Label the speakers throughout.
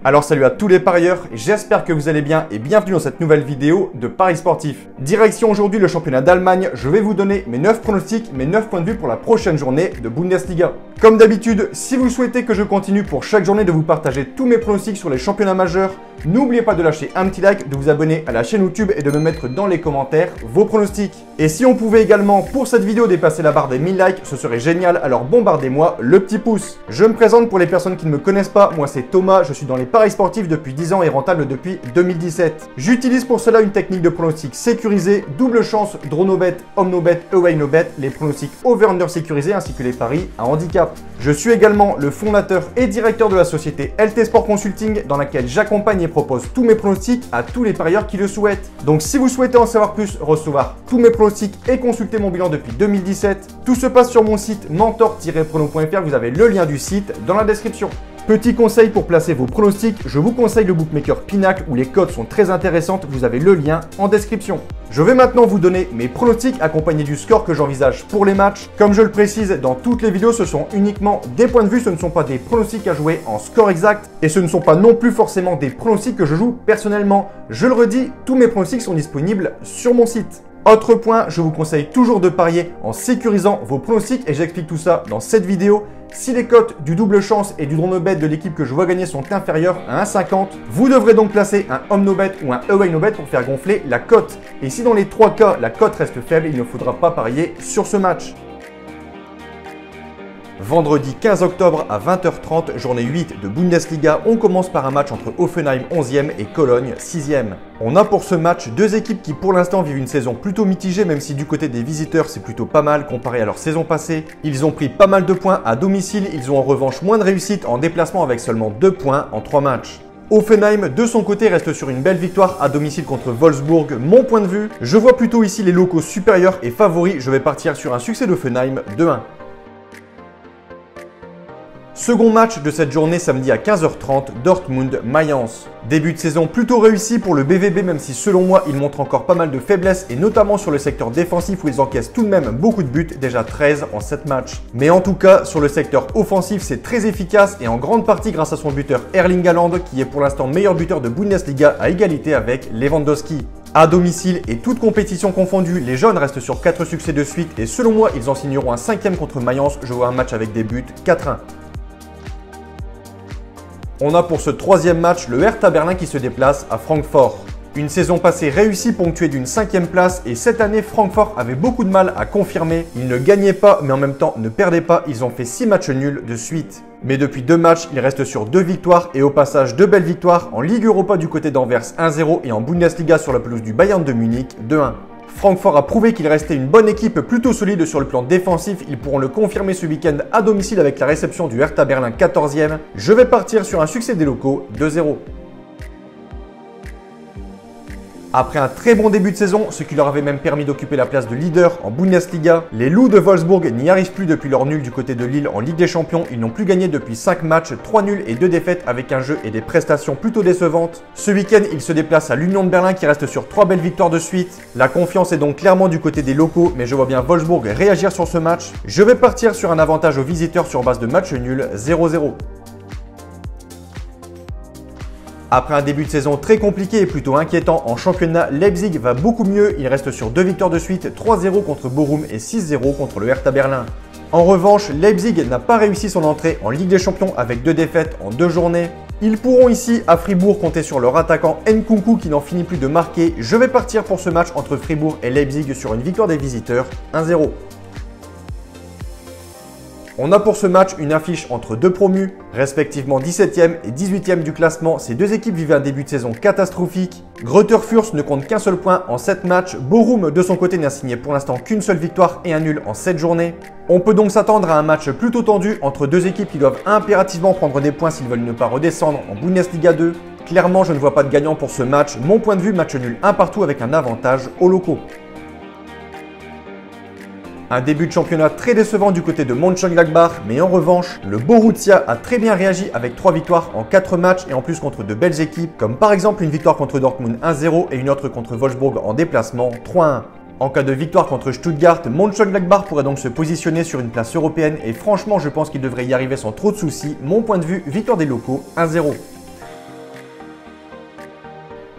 Speaker 1: Alors salut à tous les parieurs, j'espère que vous allez bien et bienvenue dans cette nouvelle vidéo de Paris Sportif. Direction aujourd'hui le championnat d'Allemagne, je vais vous donner mes 9 pronostics, mes 9 points de vue pour la prochaine journée de Bundesliga. Comme d'habitude, si vous souhaitez que je continue pour chaque journée de vous partager tous mes pronostics sur les championnats majeurs, n'oubliez pas de lâcher un petit like, de vous abonner à la chaîne YouTube et de me mettre dans les commentaires vos pronostics. Et si on pouvait également pour cette vidéo dépasser la barre des 1000 likes, ce serait génial, alors bombardez-moi le petit pouce. Je me présente pour les personnes qui ne me connaissent pas, moi c'est Thomas, je suis dans les paris sportifs depuis 10 ans et rentable depuis 2017. J'utilise pour cela une technique de pronostic sécurisé, double chance, draw no bet, home no bet, away no bet, les pronostics over-under sécurisés ainsi que les paris à handicap. Je suis également le fondateur et directeur de la société LT Sport Consulting dans laquelle j'accompagne et propose tous mes pronostics à tous les parieurs qui le souhaitent. Donc si vous souhaitez en savoir plus, recevoir tous mes pronostics et consulter mon bilan depuis 2017, tout se passe sur mon site mentor-prono.fr, vous avez le lien du site dans la description. Petit conseil pour placer vos pronostics, je vous conseille le bookmaker Pinacle où les codes sont très intéressantes, vous avez le lien en description. Je vais maintenant vous donner mes pronostics accompagnés du score que j'envisage pour les matchs. Comme je le précise dans toutes les vidéos, ce sont uniquement des points de vue, ce ne sont pas des pronostics à jouer en score exact et ce ne sont pas non plus forcément des pronostics que je joue personnellement. Je le redis, tous mes pronostics sont disponibles sur mon site. Autre point, je vous conseille toujours de parier en sécurisant vos pronostics et j'explique tout ça dans cette vidéo. Si les cotes du double chance et du draw no bet de l'équipe que je vois gagner sont inférieures à 1,50, vous devrez donc placer un home no bet ou un away no bet pour faire gonfler la cote. Et si dans les trois cas, la cote reste faible, il ne faudra pas parier sur ce match. Vendredi 15 octobre à 20h30, journée 8 de Bundesliga, on commence par un match entre Hoffenheim 11e et Cologne 6e. On a pour ce match deux équipes qui pour l'instant vivent une saison plutôt mitigée, même si du côté des visiteurs c'est plutôt pas mal comparé à leur saison passée. Ils ont pris pas mal de points à domicile, ils ont en revanche moins de réussite en déplacement avec seulement 2 points en 3 matchs. Offenheim, de son côté, reste sur une belle victoire à domicile contre Wolfsburg. Mon point de vue, je vois plutôt ici les locaux supérieurs et favoris, je vais partir sur un succès d'Offenheim 2-1. Second match de cette journée samedi à 15h30, Dortmund-Mayence. Début de saison plutôt réussi pour le BVB même si selon moi il montre encore pas mal de faiblesses et notamment sur le secteur défensif où ils encaissent tout de même beaucoup de buts, déjà 13 en 7 matchs. Mais en tout cas sur le secteur offensif c'est très efficace et en grande partie grâce à son buteur Erling Haaland qui est pour l'instant meilleur buteur de Bundesliga à égalité avec Lewandowski. À domicile et toute compétition confondue, les jaunes restent sur 4 succès de suite et selon moi ils en signeront un 5e contre Mayence, je vois un match avec des buts 4-1. On a pour ce troisième match le Hertha Berlin qui se déplace à Francfort. Une saison passée réussie ponctuée d'une 5e place et cette année Francfort avait beaucoup de mal à confirmer. Ils ne gagnaient pas mais en même temps ne perdaient pas, ils ont fait 6 matchs nuls de suite. Mais depuis 2 matchs, ils restent sur 2 victoires et au passage 2 belles victoires en Ligue Europa du côté d'Anvers 1-0 et en Bundesliga sur la pelouse du Bayern de Munich 2-1. Francfort a prouvé qu'il restait une bonne équipe plutôt solide sur le plan défensif. Ils pourront le confirmer ce week-end à domicile avec la réception du Hertha Berlin 14e. Je vais partir sur un succès des locaux 2-0. Après un très bon début de saison, ce qui leur avait même permis d'occuper la place de leader en Bundesliga, les Loups de Wolfsburg n'y arrivent plus depuis leur nul du côté de Lille en Ligue des Champions. Ils n'ont plus gagné depuis 5 matchs, 3 nuls et 2 défaites avec un jeu et des prestations plutôt décevantes. Ce week-end, ils se déplacent à l'Union de Berlin qui reste sur 3 belles victoires de suite. La confiance est donc clairement du côté des locaux, mais je vois bien Wolfsburg réagir sur ce match. Je vais partir sur un avantage aux visiteurs sur base de match nul 0-0. Après un début de saison très compliqué et plutôt inquiétant en championnat, Leipzig va beaucoup mieux. Il reste sur 2 victoires de suite, 3-0 contre Bochum et 6-0 contre le Hertha Berlin. En revanche, Leipzig n'a pas réussi son entrée en Ligue des Champions avec 2 défaites en 2 journées. Ils pourront ici à Fribourg compter sur leur attaquant Nkunku qui n'en finit plus de marquer. Je vais partir pour ce match entre Fribourg et Leipzig sur une victoire des visiteurs 1-0. On a pour ce match une affiche entre deux promus, respectivement 17e et 18e du classement. Ces deux équipes vivent un début de saison catastrophique. Greuther Fürth ne compte qu'un seul point en 7 matchs. Bochum de son côté n'a signé pour l'instant qu'une seule victoire et un nul en 7 journées. On peut donc s'attendre à un match plutôt tendu entre deux équipes qui doivent impérativement prendre des points s'ils veulent ne pas redescendre en Bundesliga 2. Clairement, je ne vois pas de gagnant pour ce match. Mon point de vue, match nul 1 partout avec un avantage aux locaux. Un début de championnat très décevant du côté de Mönchengladbach, mais en revanche, le Borussia a très bien réagi avec 3 victoires en 4 matchs et en plus contre de belles équipes, comme par exemple une victoire contre Dortmund 1-0 et une autre contre Wolfsburg en déplacement 3-1. En cas de victoire contre Stuttgart, Mönchengladbach pourrait donc se positionner sur une place européenne et franchement je pense qu'il devrait y arriver sans trop de soucis. Mon point de vue, victoire des locaux 1-0.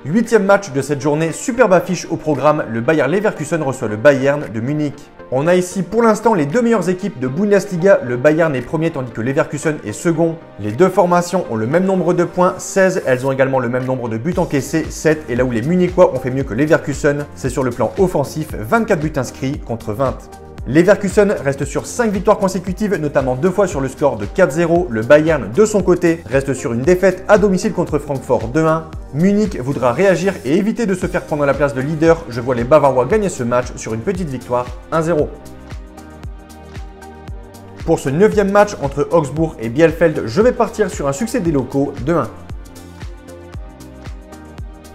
Speaker 1: 8e match de cette journée, superbe affiche au programme, le Bayer Leverkusen reçoit le Bayern de Munich. On a ici pour l'instant les deux meilleures équipes de Bundesliga, le Bayern est premier tandis que Leverkusen est second. Les deux formations ont le même nombre de points, 16, elles ont également le même nombre de buts encaissés, 7, et là où les Munichois ont fait mieux que Leverkusen, c'est sur le plan offensif, 24 buts inscrits contre 20. Leverkusen reste sur 5 victoires consécutives, notamment 2 fois sur le score de 4-0. Le Bayern, de son côté, reste sur une défaite à domicile contre Francfort 2-1. Munich voudra réagir et éviter de se faire prendre la place de leader. Je vois les Bavarois gagner ce match sur une petite victoire 1-0. Pour ce 9e match entre Augsbourg et Bielefeld, je vais partir sur un succès des locaux 2-1.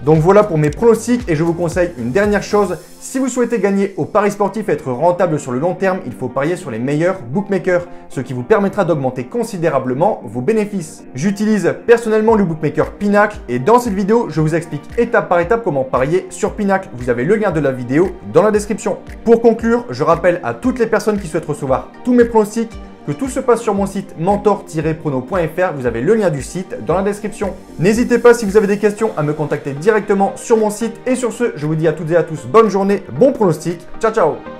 Speaker 1: Donc voilà pour mes pronostics et je vous conseille une dernière chose. Si vous souhaitez gagner au paris sportif et être rentable sur le long terme, il faut parier sur les meilleurs bookmakers, ce qui vous permettra d'augmenter considérablement vos bénéfices. J'utilise personnellement le bookmaker Pinacle et dans cette vidéo, je vous explique étape par étape comment parier sur Pinacle. Vous avez le lien de la vidéo dans la description. Pour conclure, je rappelle à toutes les personnes qui souhaitent recevoir tous mes pronostics que tout se passe sur mon site mentor-prono.fr, vous avez le lien du site dans la description. N'hésitez pas si vous avez des questions à me contacter directement sur mon site et sur ce, je vous dis à toutes et à tous bonne journée, bon pronostic, ciao ciao.